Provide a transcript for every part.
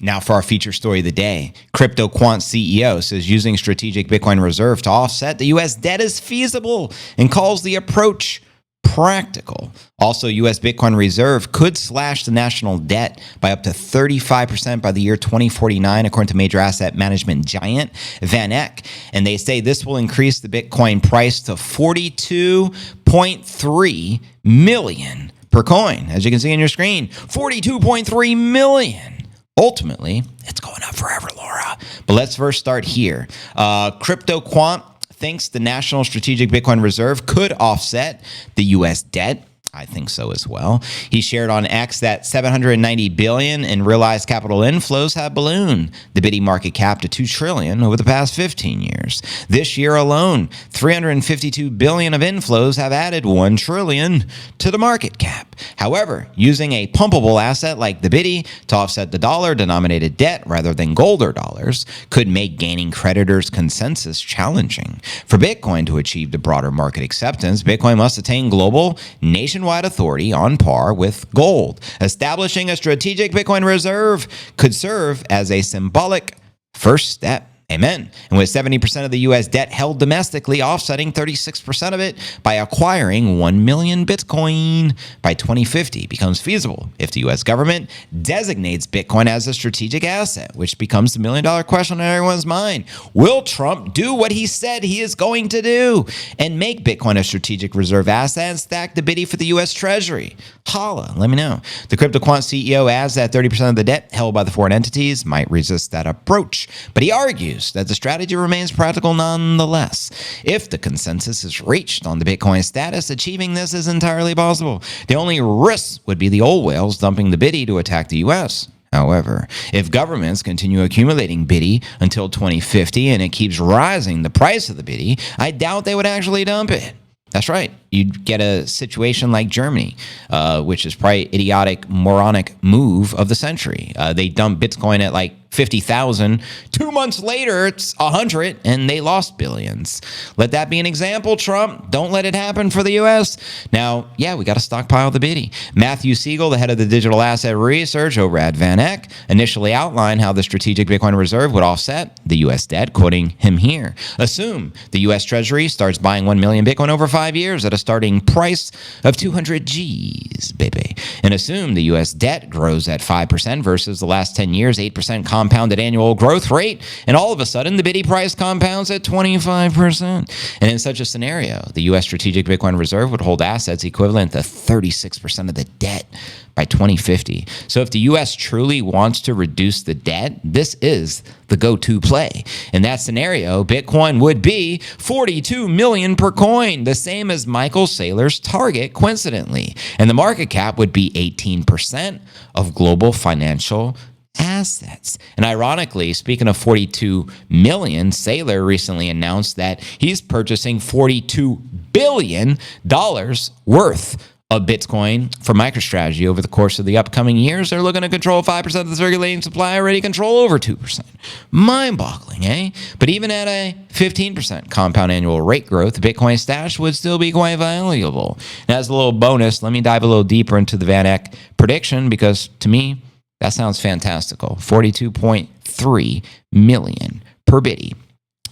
Now for our feature story of the day, Crypto Quant CEO says using strategic Bitcoin reserve to offset the U.S. debt is feasible and calls the approach practical. Also, U.S. Bitcoin reserve could slash the national debt by up to 35% by the year 2049, according to major asset management giant VanEck. And they say this will increase the Bitcoin price to $42.3 million per coin. As you can see on your screen, $42.3 million. Ultimately, it's going up forever, Laura. But let's first start here. Crypto Quant thinks the National Strategic Bitcoin Reserve could offset the U.S. debt. I think so as well. He shared on X that $790 billion in realized capital inflows have ballooned the Bitty market cap to $2 trillion over the past 15 years. This year alone, $352 billion of inflows have added $1 trillion to the market cap. However, using a pumpable asset like the Bitty to offset the dollar-denominated debt rather than gold or dollars could make gaining creditors' consensus challenging. For Bitcoin to achieve the broader market acceptance, Bitcoin must attain global nationwide authority on par with gold. Establishing a strategic Bitcoin reserve could serve as a symbolic first step. Amen. And with 70% of the U.S. debt held domestically, offsetting 36% of it by acquiring 1 million Bitcoin by 2050 becomes feasible if the U.S. government designates Bitcoin as a strategic asset, which becomes the million-dollar question on everyone's mind. Will Trump do what he said he is going to do and make Bitcoin a strategic reserve asset and stack the Bitty for the U.S. Treasury? Holla, let me know. The Crypto Quant CEO adds that 30% of the debt held by the foreign entities might resist that approach, but he argues that the strategy remains practical nonetheless. If the consensus is reached on the Bitcoin status, achieving this is entirely possible. The only risk would be the old whales dumping the Bitty to attack the U.S. However, if governments continue accumulating Bitty until 2050 and it keeps rising the price of the Bitty, I doubt they would actually dump it. That's right. You'd get a situation like Germany, which is probably idiotic, moronic move of the century. They dumped Bitcoin at like 50,000. 2 months later, it's 100, and they lost billions. Let that be an example, Trump. Don't let it happen for the U.S. Now, yeah, we got to stockpile the Bitty. Matthew Sigel, the head of the digital asset research over at VanEck, initially outlined how the strategic Bitcoin reserve would offset the U.S. debt, quoting him here. Assume the U.S. Treasury starts buying 1 million Bitcoin over 5 years at a starting price of 200 G's, baby. And assume the U.S. debt grows at 5% versus the last 10 years, 8% compounded annual growth rate, and all of a sudden the Bitty price compounds at 25%. And in such a scenario, the U.S. Strategic Bitcoin Reserve would hold assets equivalent to 36% of the debt by 2050. So if the U.S. truly wants to reduce the debt, this is the go-to play. In that scenario, Bitcoin would be 42 million per coin, the same as Michael Saylor's target, coincidentally. And the market cap would be 18% of global financial assets. And ironically, speaking of 42 million, Saylor recently announced that he's purchasing $42 billion worth of Bitcoin for MicroStrategy over the course of the upcoming years. They're looking to control 5% of the circulating supply, already control over 2%. Mind-boggling, eh? But even at a 15% compound annual rate growth, the Bitcoin stash would still be quite valuable. And as a little bonus, let me dive a little deeper into the VanEck prediction, because to me, that sounds fantastical. 42.3 million per Bitty.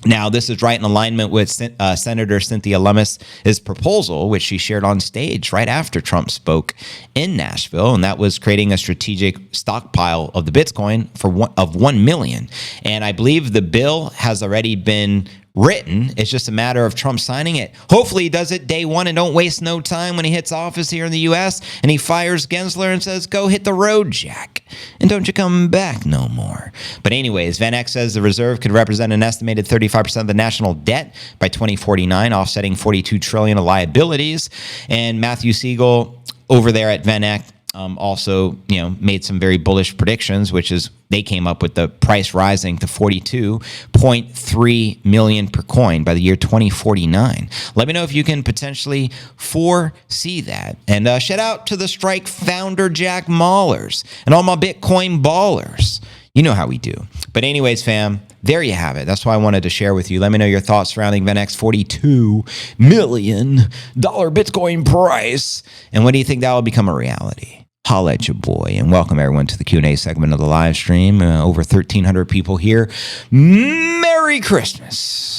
Now, this is right in alignment with Senator Cynthia Lummis' proposal, which she shared on stage right after Trump spoke in Nashville, and that was creating a strategic stockpile of the Bitcoin of 1 million. And I believe the bill has already been written. It's just a matter of Trump signing it. Hopefully he does it day one and don't waste no time when he hits office here in the U.S. and he fires Gensler and says, go hit the road, Jack, and don't you come back no more. But anyways, VanEck says the reserve could represent an estimated 35% of the national debt by 2049, offsetting 42 trillion of liabilities. And Matthew Sigel over there at VanEck also, made some very bullish predictions, which is they came up with the price rising to 42.3 million per coin by the year 2049. Let me know if you can potentially foresee that. And shout out to the Strike founder, Jack Mahlers, and all my Bitcoin ballers. You know how we do. But anyways, fam, there you have it. That's why I wanted to share with you. Let me know your thoughts surrounding VanEck's $42 million Bitcoin price. And when do you think that will become a reality? holla at your boy. And welcome everyone to the Q&A segment of the live stream. Over 1,300 people here. Merry Christmas.